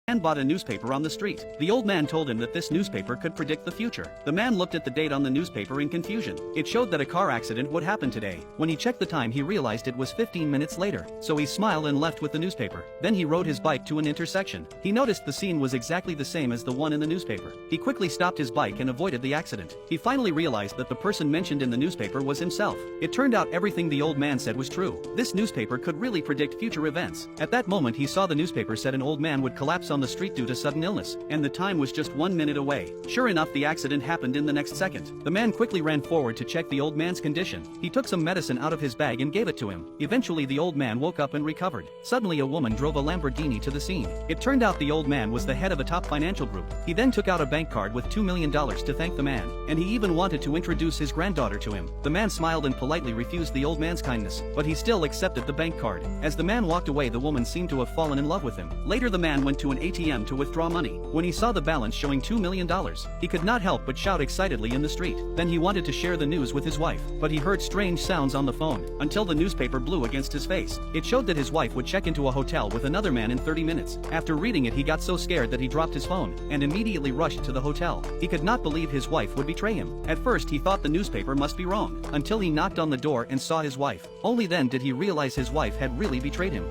Man bought a newspaper on the street. The old man told him that this newspaper could predict the future. The man looked at the date on the newspaper in confusion. It showed that a car accident would happen today. When he checked the time, he realized it was 15 minutes later. So he smiled and left with the newspaper. Then he rode his bike to an intersection. He noticed the scene was exactly the same as the one in the newspaper. He quickly stopped his bike and avoided the accident. He finally realized that the person mentioned in the newspaper was himself. It turned out everything the old man said was true. This newspaper could really predict future events. At that moment, he saw the newspaper said an old man would collapse on the street due to sudden illness, and the time was just 1 minute away. Sure enough, the accident happened in the next second. The man quickly ran forward to check the old man's condition. He took some medicine out of his bag and gave it to him. Eventually, the old man woke up and recovered. Suddenly, a woman drove a Lamborghini to the scene. It turned out the old man was the head of a top financial group. He then took out a bank card with $2 million to thank the man, and he even wanted to introduce his granddaughter to him. The man smiled and politely refused the old man's kindness, but he still accepted the bank card. As the man walked away, the woman seemed to have fallen in love with him. Later, the man went to an ATM to withdraw money. When he saw the balance showing $2 million, he could not help but shout excitedly in the street. Then he wanted to share the news with his wife, but he heard strange sounds on the phone, until the newspaper blew against his face. It showed that his wife would check into a hotel with another man in 30 minutes. After reading it, he got so scared that he dropped his phone, and immediately rushed to the hotel. He could not believe his wife would betray him. At first he thought the newspaper must be wrong, until he knocked on the door and saw his wife. Only then did he realize his wife had really betrayed him.